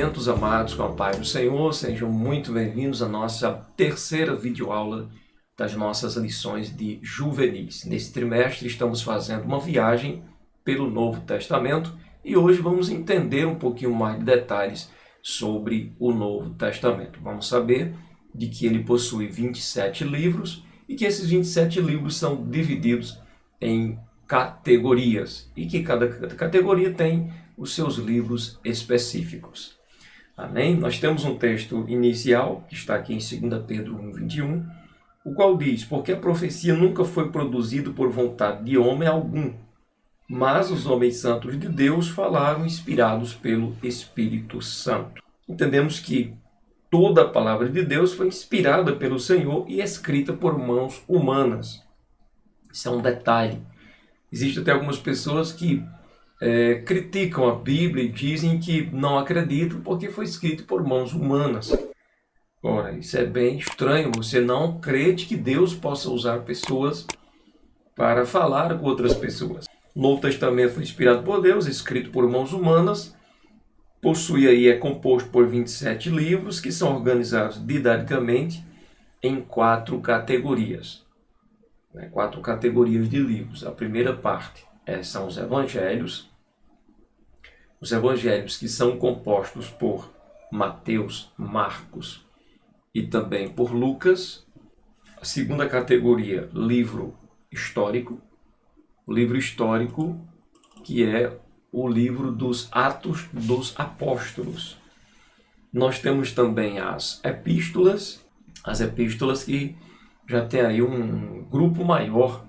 Cumprimentos, amados, com a paz do Senhor. Sejam muito bem-vindos à nossa terceira videoaula das nossas lições de juvenis. Nesse trimestre estamos fazendo uma viagem pelo Novo Testamento e hoje vamos entender um pouquinho mais de detalhes sobre o Novo Testamento. Vamos saber de que ele possui 27 livros e que esses 27 livros são divididos em categorias e que cada categoria tem os seus livros específicos. Amém? Nós temos um texto inicial, que está aqui em 2 Pedro 1:21, o qual diz: porque a profecia nunca foi produzida por vontade de homem algum, mas os homens santos de Deus falaram inspirados pelo Espírito Santo. Entendemos que toda a palavra de Deus foi inspirada pelo Senhor e escrita por mãos humanas. Isso é um detalhe. Existem até algumas pessoas que criticam a Bíblia e dizem que não acreditam porque foi escrito por mãos humanas. Ora, isso é bem estranho. Você não crede que Deus possa usar pessoas para falar com outras pessoas. O Novo Testamento foi inspirado por Deus, escrito por mãos humanas, é composto por 27 livros que são organizados didaticamente em 4 categorias. 4 categorias de livros. A primeira parte são os evangelhos que são compostos por Mateus, Marcos e também por Lucas. A segunda categoria, livro histórico. O livro histórico, que é o livro dos Atos dos Apóstolos. Nós temos também as epístolas que já tem aí um grupo maior,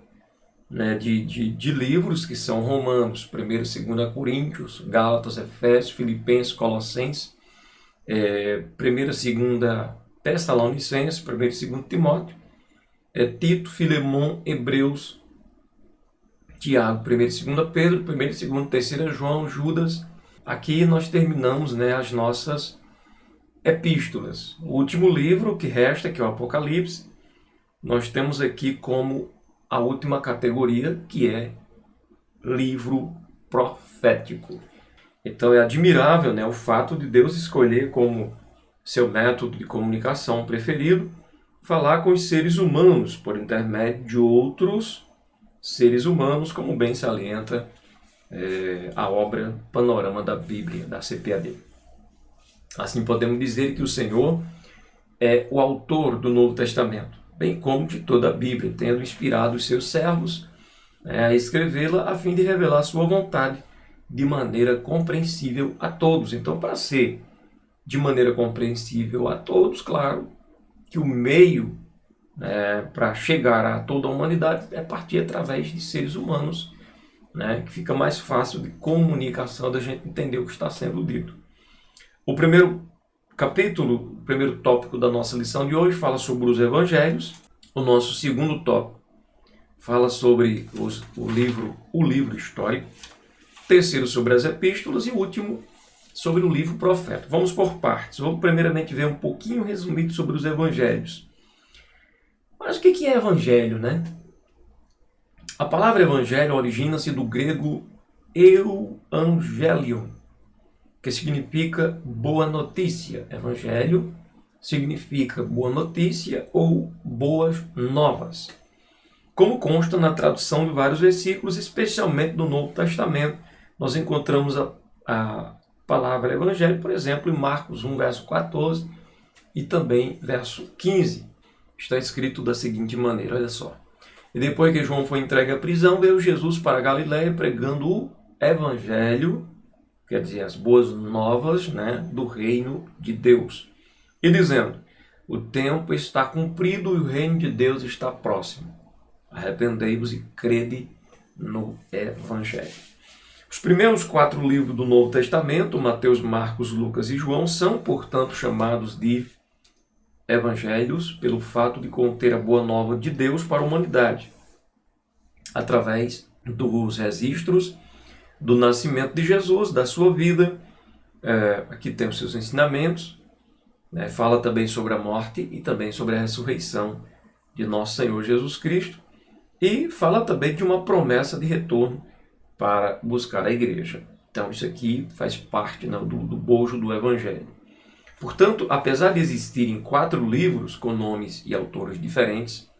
né, de livros que são Romanos, 1 e 2 Coríntios, Gálatas, Efésios, Filipenses, Colossenses, 1 e 2 Tessalonicenses, 1 e 2 Timóteo, Tito, Filemão, Hebreus, Tiago, 1 e 2 Pedro, 1 e 2 3 João, Judas. Aqui nós terminamos, né, as nossas epístolas. O último livro que resta, que é o Apocalipse, nós temos aqui como a última categoria, que é livro profético. Então é admirável, né, o fato de Deus escolher como seu método de comunicação preferido falar com os seres humanos por intermédio de outros seres humanos, como bem salienta a obra Panorama da Bíblia, da CPAD. Assim podemos dizer que o Senhor é o autor do Novo Testamento, bem como de toda a Bíblia, tendo inspirado os seus servos a escrevê-la a fim de revelar sua vontade de maneira compreensível a todos. Então, para ser de maneira compreensível a todos, claro que o meio para chegar a toda a humanidade é partir através de seres humanos, que fica mais fácil de comunicação, da gente entender o que está sendo dito. O primeiro capítulo, o primeiro tópico da nossa lição de hoje fala sobre os evangelhos. O nosso segundo tópico fala sobre o livro histórico. Terceiro, sobre as epístolas. E o último, sobre o livro profético. Vamos por partes. Vamos primeiramente ver um pouquinho resumido sobre os evangelhos. Mas o que é evangelho, né? A palavra evangelho origina-se do grego euangelion, que significa boa notícia. Evangelho significa boa notícia ou boas novas. Como consta na tradução de vários versículos, especialmente no Novo Testamento, nós encontramos a palavra evangelho, por exemplo, em Marcos 1, verso 14 e também verso 15. Está escrito da seguinte maneira, olha só. E depois que João foi entregue à prisão, veio Jesus para a Galiléia pregando o evangelho, quer dizer, as boas novas, do reino de Deus. E dizendo: o tempo está cumprido e o reino de Deus está próximo. Arrependei-vos e crede no evangelho. Os primeiros 4 livros do Novo Testamento, Mateus, Marcos, Lucas e João, são, portanto, chamados de evangelhos pelo fato de conter a boa nova de Deus para a humanidade, através dos registros do nascimento de Jesus, da sua vida. Aqui tem os seus ensinamentos, fala também sobre a morte e também sobre a ressurreição de nosso Senhor Jesus Cristo, e fala também de uma promessa de retorno para buscar a igreja. Então isso aqui faz parte, né, do bojo do Evangelho. Portanto, apesar de existirem 4 livros com nomes e autores diferentes,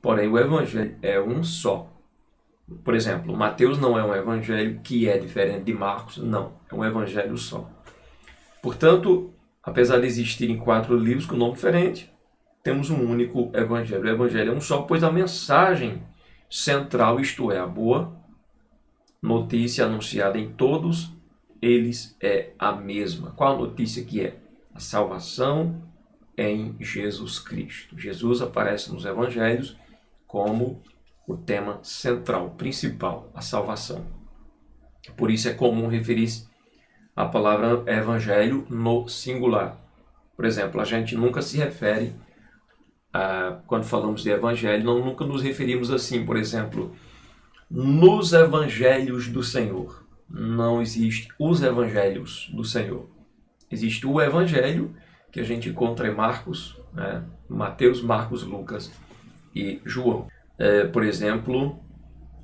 porém o Evangelho é um só. Por exemplo, Mateus não é um evangelho que é diferente de Marcos, não. É um evangelho só. Portanto, apesar de existirem 4 livros com nome diferente, temos um único evangelho. O evangelho é um só, pois a mensagem central, isto é, a boa notícia anunciada em todos eles é a mesma. Qual a notícia que é? A salvação em Jesus Cristo. Jesus aparece nos evangelhos como o tema central, principal, a salvação. Por isso é comum referir-se à palavra evangelho no singular. Por exemplo, a gente nunca se refere, quando falamos de evangelho, nunca nos referimos assim, por exemplo, nos evangelhos do Senhor. Não existe os evangelhos do Senhor. Existe o evangelho que a gente encontra em Marcos, né? Mateus, Marcos, Lucas e João. Por exemplo,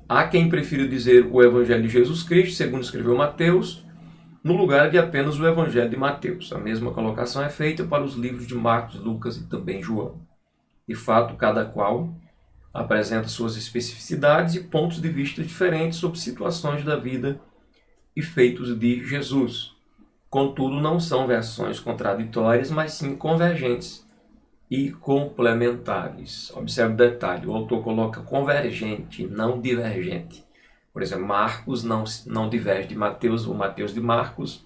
há quem prefira dizer o Evangelho de Jesus Cristo, segundo escreveu Mateus, no lugar de apenas o Evangelho de Mateus. A mesma colocação é feita para os livros de Marcos, Lucas e também João. De fato, cada qual apresenta suas especificidades e pontos de vista diferentes sobre situações da vida e feitos de Jesus. Contudo, não são versões contraditórias, mas sim convergentes e complementares. Observe o detalhe, o autor coloca convergente, não divergente. Por exemplo, Marcos não diverge de Mateus, ou Mateus de Marcos,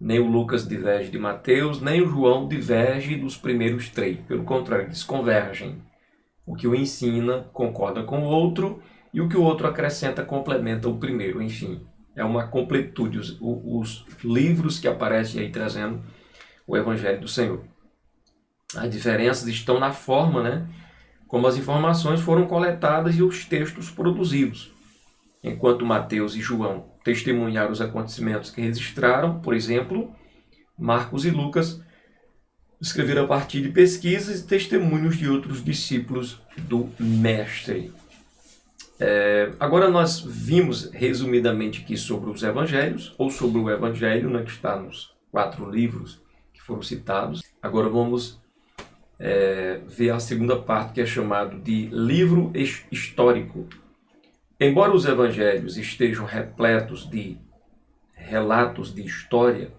nem o Lucas diverge de Mateus, nem o João diverge dos primeiros 3. Pelo contrário, eles convergem. O que o ensina concorda com o outro, e o que o outro acrescenta complementa o primeiro. Enfim, é uma completude. Os livros que aparecem aí trazendo o Evangelho do Senhor. As diferenças estão na forma, né, como as informações foram coletadas e os textos produzidos. Enquanto Mateus e João testemunharam os acontecimentos que registraram, por exemplo, Marcos e Lucas escreveram a partir de pesquisas e testemunhos de outros discípulos do Mestre. Agora nós vimos resumidamente aqui sobre os evangelhos, ou sobre o evangelho, né, que está nos 4 livros que foram citados. Agora vamos ver a segunda parte, que é chamado de livro histórico. Embora os evangelhos estejam repletos de relatos de história,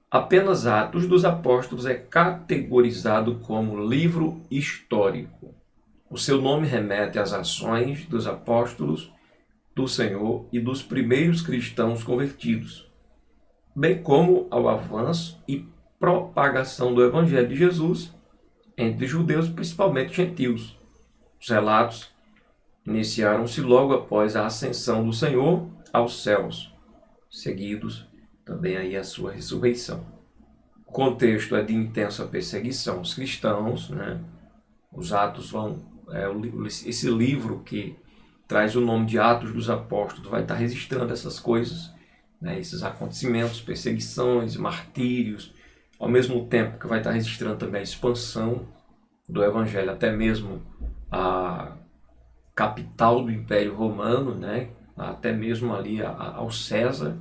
apenas Atos dos Apóstolos é categorizado como livro histórico. O seu nome remete às ações dos apóstolos, do Senhor e dos primeiros cristãos convertidos, bem como ao avanço e propagação do Evangelho de Jesus entre judeus, principalmente gentios. Os relatos iniciaram-se logo após a ascensão do Senhor aos céus, seguidos também aí a sua ressurreição. O contexto é de intensa perseguição aos cristãos, né? Os Atos esse livro que traz o nome de Atos dos Apóstolos vai estar registrando essas coisas, né? Esses acontecimentos, perseguições, martírios, ao mesmo tempo que vai estar registrando também a expansão do Evangelho, até mesmo a capital do Império Romano, né? Até mesmo ali ao César.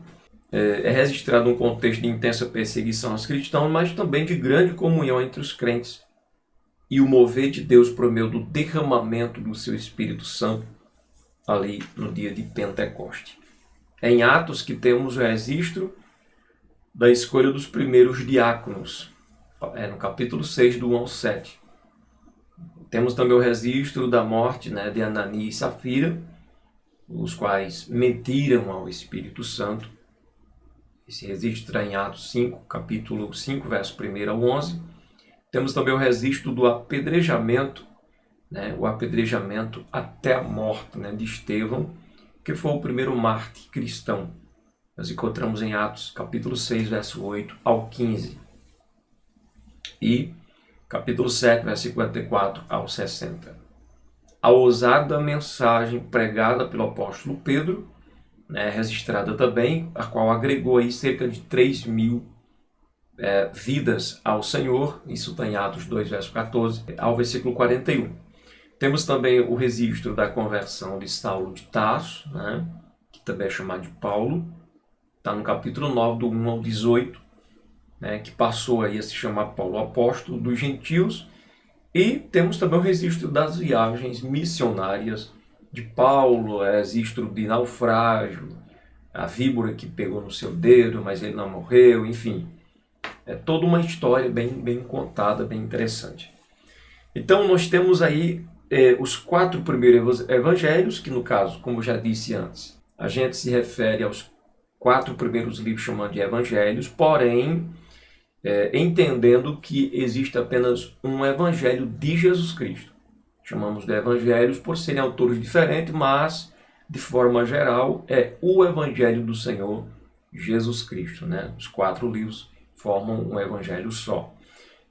É registrado um contexto de intensa perseguição aos cristãos, mas também de grande comunhão entre os crentes e o mover de Deus por meio do derramamento do seu Espírito Santo ali no dia de Pentecoste. É em Atos que temos o registro da escolha dos primeiros diáconos, no capítulo 6, do 1 ao 7. Temos também o registro da morte, né, de Ananias e Safira, os quais mentiram ao Espírito Santo. Esse registro está em Atos 5, capítulo 5, verso 1 ao 11. Temos também o registro do apedrejamento, né, o apedrejamento até a morte, né, de Estevão, que foi o primeiro mártir cristão. Nós encontramos em Atos, capítulo 6, verso 8 ao 15. E capítulo 7, verso 54 ao 60. A ousada mensagem pregada pelo apóstolo Pedro, né, registrada também, a qual agregou aí cerca de 3.000 vidas ao Senhor. Isso está em Atos 2, verso 14 ao versículo 41. Temos também o registro da conversão de Saulo de Tarso, né, que também é chamado de Paulo, está no capítulo 9, do 1 ao 18, né, que passou aí a se chamar Paulo Apóstolo dos Gentios. E temos também o registro das viagens missionárias de Paulo, registro de naufrágio, a víbora que pegou no seu dedo, mas ele não morreu, enfim. É toda uma história bem contada, bem interessante. Então nós temos aí os 4 primeiros evangelhos, que no caso, como eu já disse antes, a gente se refere aos 4 primeiros livros chamando de evangelhos, porém entendendo que existe apenas um evangelho de Jesus Cristo. Chamamos de evangelhos por serem autores diferentes, mas de forma geral é o evangelho do Senhor Jesus Cristo, né? Os 4 livros formam um evangelho só.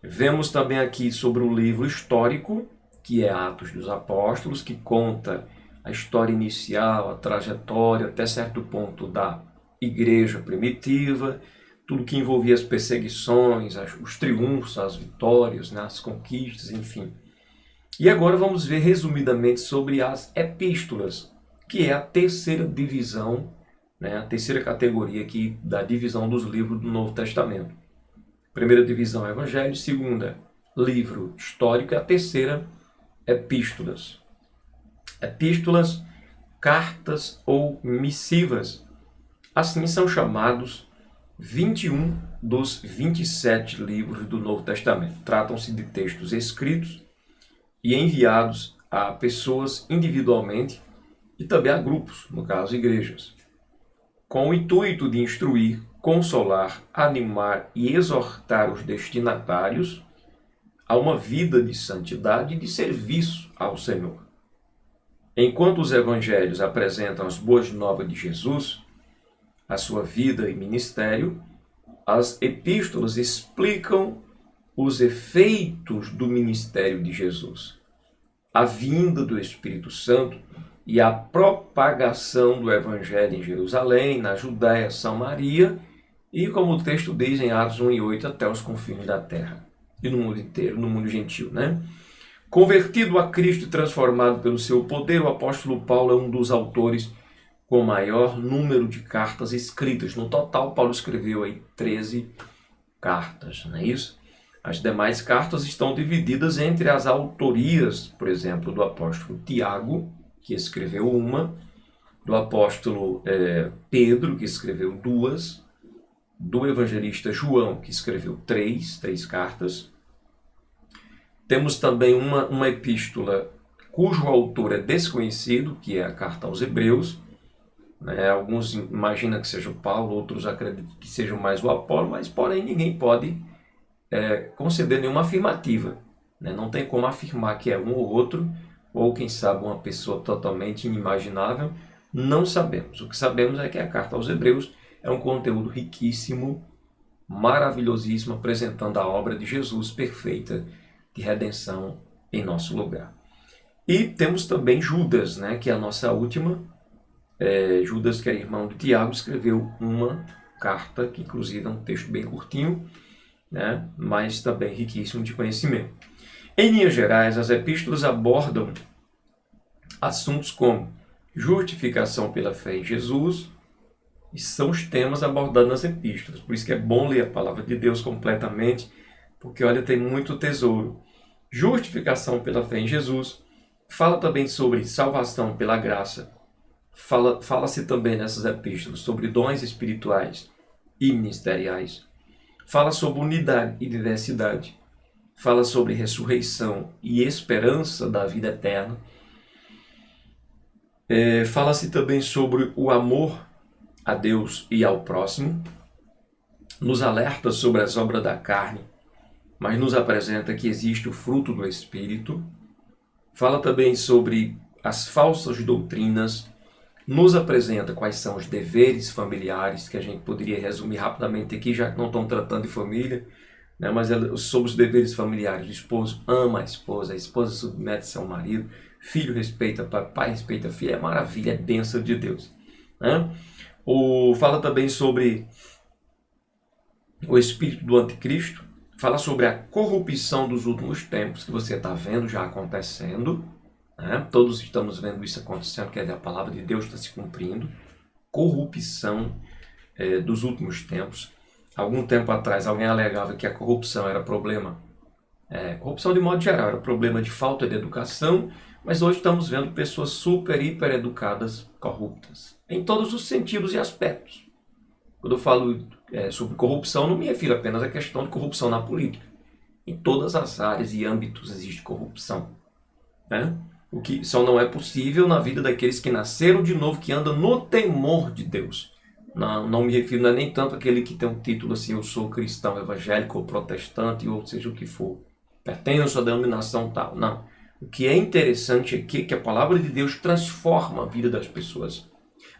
Vemos também aqui sobre o livro histórico, que é Atos dos Apóstolos, que conta a história inicial, a trajetória até certo ponto da igreja primitiva, tudo que envolvia as perseguições, os triunfos, as vitórias, né, as conquistas, enfim. E agora vamos ver resumidamente sobre as epístolas, que é a terceira divisão, né, a terceira categoria aqui da divisão dos livros do Novo Testamento. Primeira divisão, Evangelho. Segunda, livro histórico. E a terceira, epístolas. Epístolas, cartas ou missivas. Assim são chamados 21 dos 27 livros do Novo Testamento. Tratam-se de textos escritos e enviados a pessoas individualmente e também a grupos, no caso igrejas, com o intuito de instruir, consolar, animar e exortar os destinatários a uma vida de santidade e de serviço ao Senhor. Enquanto os evangelhos apresentam as boas novas de Jesus, a sua vida e ministério, as epístolas explicam os efeitos do ministério de Jesus, a vinda do Espírito Santo e a propagação do Evangelho em Jerusalém, na Judéia, Samaria e, como o texto diz em Atos 1 e 8, até os confins da terra e no mundo inteiro, no mundo gentil, né? Convertido a Cristo e transformado pelo seu poder, o apóstolo Paulo é um dos autores com o maior número de cartas escritas. No total, Paulo escreveu aí 13 cartas, não é isso? As demais cartas estão divididas entre as autorias, por exemplo, do apóstolo Tiago, que escreveu uma, do apóstolo Pedro, que escreveu 2, do evangelista João, que escreveu 3 cartas. Temos também uma epístola cujo autor é desconhecido, que é a carta aos Hebreus. Alguns imaginam que seja o Paulo, outros acreditam que seja mais o Apolo, mas porém ninguém pode conceder nenhuma afirmativa. Não tem como afirmar que é um ou outro, ou quem sabe uma pessoa totalmente inimaginável, não sabemos. O que sabemos é que a carta aos Hebreus é um conteúdo riquíssimo, maravilhosíssimo, apresentando a obra de Jesus perfeita de redenção em nosso lugar. E temos também Judas, que é a nossa última. Judas, que é irmão de Tiago, escreveu uma carta, que inclusive é um texto bem curtinho, mas também riquíssimo de conhecimento. Em linhas gerais, as epístolas abordam assuntos como justificação pela fé em Jesus, e são os temas abordados nas epístolas. Por isso que é bom ler a palavra de Deus completamente, porque olha, tem muito tesouro. Justificação pela fé em Jesus, fala também sobre salvação pela graça, fala-se também nessas epístolas sobre dons espirituais e ministeriais, fala sobre unidade e diversidade, fala sobre ressurreição e esperança da vida eterna, fala-se também sobre o amor a Deus e ao próximo, nos alerta sobre as obras da carne, mas nos apresenta que existe o fruto do Espírito, fala também sobre as falsas doutrinas, nos apresenta quais são os deveres familiares, que a gente poderia resumir rapidamente aqui, já que não estão tratando de família, mas sobre os deveres familiares. O esposo ama a esposa submete-se ao marido, filho respeita pai, pai respeita filho, é maravilha, é bênção de Deus. Fala também sobre o espírito do anticristo, fala sobre a corrupção dos últimos tempos, que você está vendo já acontecendo. Todos estamos vendo isso acontecendo, quer dizer, a palavra de Deus está se cumprindo. Corrupção, dos últimos tempos. Algum tempo atrás, alguém alegava que a corrupção era problema, corrupção de modo geral, era problema de falta de educação, mas hoje estamos vendo pessoas super, hiper educadas corruptas, em todos os sentidos e aspectos. Quando eu falo sobre corrupção, não me refiro apenas à questão de corrupção na política. Em todas as áreas e âmbitos existe corrupção, né? O que só não é possível na vida daqueles que nasceram de novo, que andam no temor de Deus. Não me refiro, não é nem tanto aquele que tem um título assim, eu sou cristão, evangélico ou protestante, ou seja o que for, pertenço à denominação tal. Não. O que é interessante é que a palavra de Deus transforma a vida das pessoas.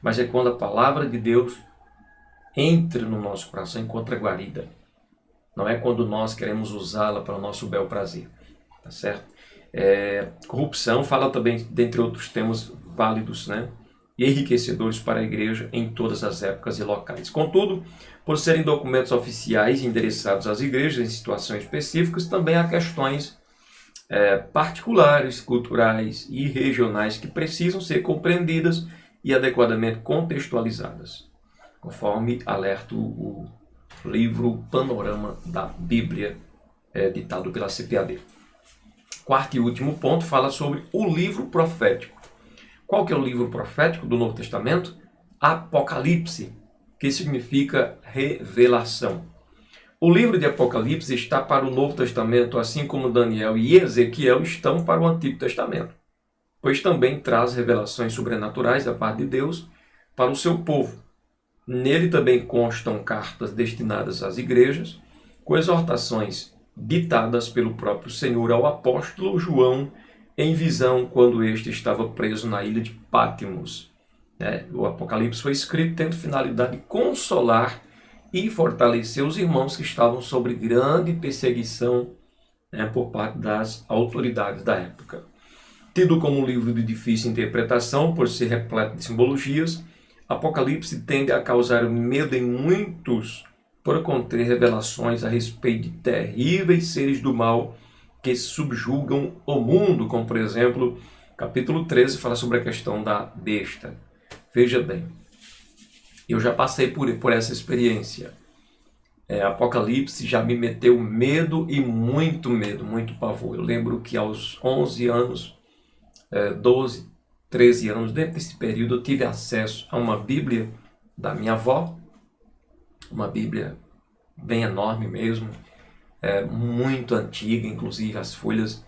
Mas é quando a palavra de Deus entra no nosso coração, encontra guarida. Não é quando nós queremos usá-la para o nosso bel prazer. Tá certo? Corrupção fala também, dentre outros temas válidos, né? E enriquecedores para a igreja em todas as épocas e locais. Contudo, por serem documentos oficiais endereçados às igrejas em situações específicas, também há questões particulares, culturais e regionais que precisam ser compreendidas e adequadamente contextualizadas, conforme alerta o livro Panorama da Bíblia, ditado pela CPAD. Quarto e último ponto fala sobre o livro profético. Qual que é o livro profético do Novo Testamento? Apocalipse, que significa revelação. O livro de Apocalipse está para o Novo Testamento, assim como Daniel e Ezequiel estão para o Antigo Testamento, pois também traz revelações sobrenaturais da parte de Deus para o seu povo. Nele também constam cartas destinadas às igrejas, com exortações ditadas pelo próprio Senhor ao apóstolo João em visão quando este estava preso na ilha de Patmos. O Apocalipse foi escrito tendo finalidade de consolar e fortalecer os irmãos que estavam sob grande perseguição por parte das autoridades da época. Tido como um livro de difícil interpretação por ser repleto de simbologias, Apocalipse tende a causar medo em muitos por conter revelações a respeito de terríveis seres do mal que subjugam o mundo, como por exemplo, capítulo 13 fala sobre a questão da besta. Veja bem, eu já passei por essa experiência. Apocalipse já me meteu medo, muito pavor. Eu lembro que aos 11 anos, 12, 13 anos, dentro desse período, eu tive acesso a uma Bíblia da minha avó, uma Bíblia bem enorme mesmo, muito antiga, inclusive as folhas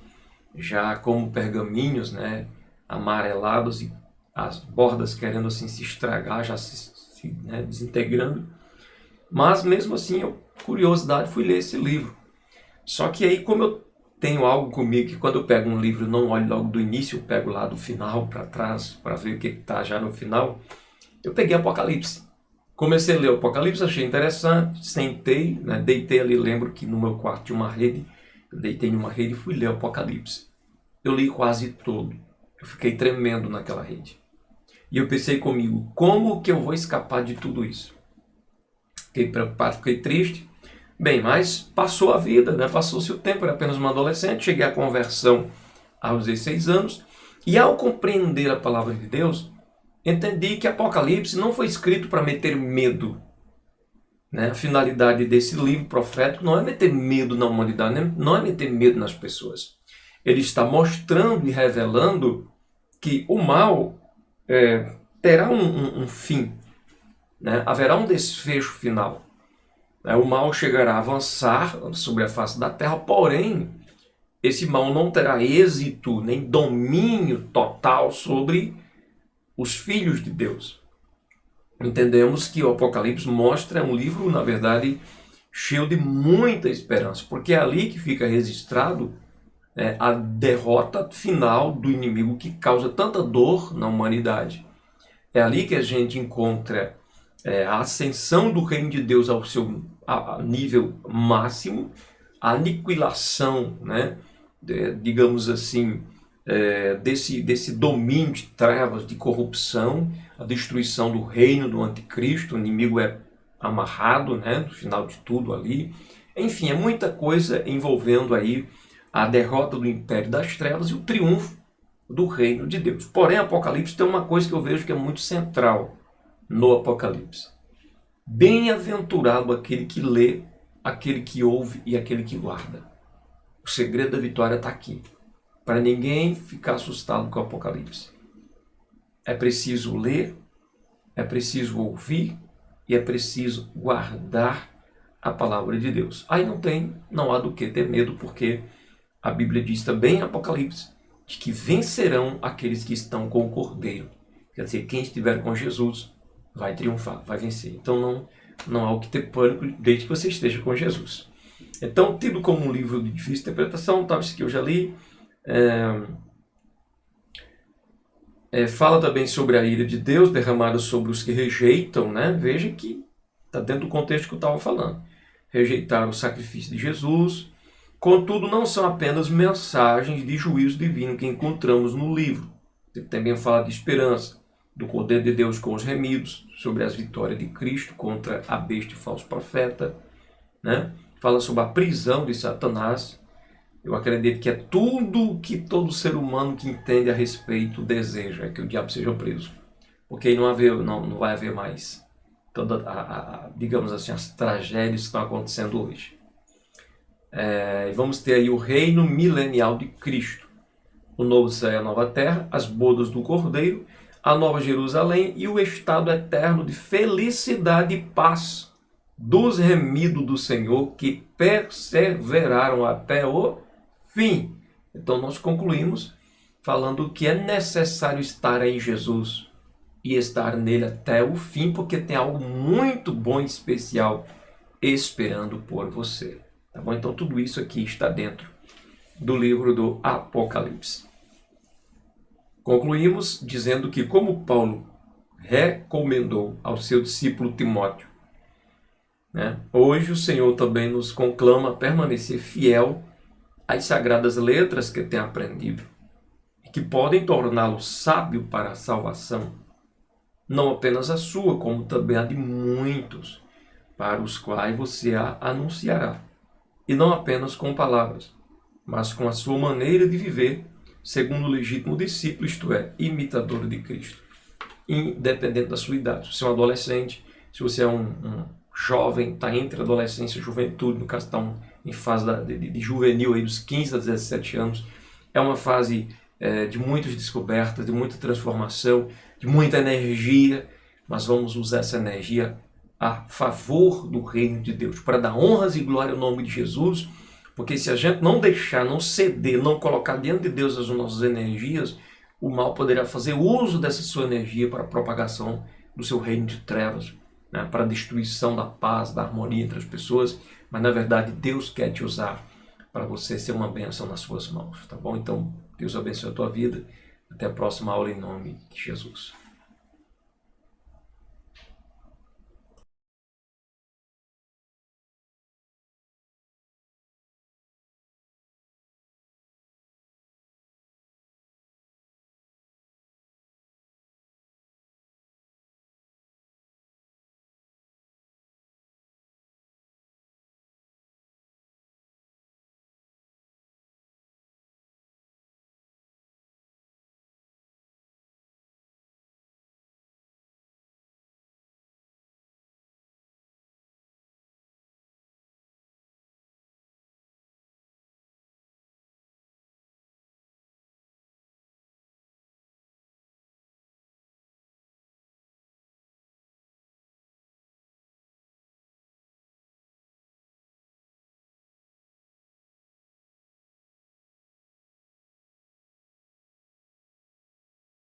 já como pergaminhos, né, amarelados e as bordas querendo assim se estragar, já se desintegrando. Mas mesmo assim, curiosidade, fui ler esse livro. Só que aí, como eu tenho algo comigo que quando eu pego um livro, eu não olho logo do início, eu pego lá do final para trás, para ver o que está já no final, eu peguei Apocalipse. Comecei a ler o Apocalipse, achei interessante, sentei, deitei ali, lembro que no meu quarto tinha uma rede, eu deitei numa rede e fui ler o Apocalipse. Eu li quase todo, eu fiquei tremendo naquela rede. E eu pensei comigo, como que eu vou escapar de tudo isso? Fiquei preocupado, fiquei triste. Bem, mas passou a vida, passou-se o tempo, era apenas uma adolescente, cheguei à conversão aos 16 anos, e ao compreender a palavra de Deus, entendi que Apocalipse não foi escrito para meter medo. A finalidade desse livro profético não é meter medo na humanidade, não é meter medo nas pessoas. Ele está mostrando e revelando que o mal terá um fim, haverá um desfecho final. O mal chegará a avançar sobre a face da terra, porém, esse mal não terá êxito nem domínio total sobre os filhos de Deus. Entendemos que o Apocalipse mostra um livro, na verdade, cheio de muita esperança, porque é ali que fica registrado a derrota final do inimigo que causa tanta dor na humanidade. É ali que a gente encontra a ascensão do reino de Deus ao seu nível máximo, a aniquilação, digamos assim, desse domínio de trevas, de corrupção, a destruição do reino do anticristo, o inimigo é amarrado, no final de tudo ali. Enfim, é muita coisa envolvendo aí a derrota do império das trevas e o triunfo do reino de Deus. Porém, Apocalipse tem uma coisa que eu vejo que é muito central no Apocalipse. Bem-aventurado aquele que lê, aquele que ouve e aquele que guarda. O segredo da vitória está aqui, para ninguém ficar assustado com o Apocalipse. É preciso ler, é preciso ouvir e é preciso guardar a palavra de Deus. Aí não há do que ter medo, porque a Bíblia diz também em Apocalipse de que vencerão aqueles que estão com o Cordeiro. Quer dizer, quem estiver com Jesus vai triunfar, vai vencer. Então não há o que ter pânico desde que você esteja com Jesus. Então, tido como um livro de difícil interpretação, tal, isso que eu já li. Fala também sobre a ira de Deus derramada sobre os que rejeitam, né? Veja que está dentro do contexto que eu estava falando. Rejeitaram o sacrifício de Jesus. Contudo, não são apenas mensagens de juízo divino que encontramos no livro. Ele também fala de esperança, do Cordeiro de Deus com os remidos, sobre as vitórias de Cristo contra a besta e falso profeta, né? Fala sobre a prisão de Satanás. Eu acredito que é tudo que todo ser humano que entende a respeito deseja, é que o diabo seja preso. Porque aí não vai haver mais digamos assim, as tragédias que estão acontecendo hoje. Vamos ter aí o reino milenial de Cristo, o novo céu e a nova terra, as bodas do Cordeiro, a nova Jerusalém e o estado eterno de felicidade e paz dos remidos do Senhor que perseveraram até o fim. Então nós concluímos falando que é necessário estar em Jesus e estar nele até o fim, porque tem algo muito bom e especial esperando por você. Tá bom? Então tudo isso aqui está dentro do livro do Apocalipse. Concluímos dizendo que, como Paulo recomendou ao seu discípulo Timóteo, né, hoje o Senhor também nos conclama a permanecer fiel às sagradas letras que tem aprendido e que podem torná-lo sábio para a salvação, não apenas a sua, como também a de muitos, para os quais você a anunciará. E não apenas com palavras, mas com a sua maneira de viver, segundo o legítimo discípulo, isto é, imitador de Cristo. Independente da sua idade. Se você é um adolescente, se você é um jovem, está entre adolescência e juventude, no caso está em fase de juvenil, aí, dos 15 a 17 anos, é uma fase de muitas descobertas, de muita transformação, de muita energia, mas vamos usar essa energia a favor do reino de Deus, para dar honras e glória ao nome de Jesus, porque se a gente não deixar, não ceder, não colocar diante de Deus as nossas energias, o mal poderá fazer uso dessa sua energia para a propagação do seu reino de trevas, né, para a destruição da paz, da harmonia entre as pessoas, mas na verdade Deus quer te usar para você ser uma bênção nas suas mãos, tá bom? Então, Deus abençoe a tua vida. Até a próxima aula em nome de Jesus.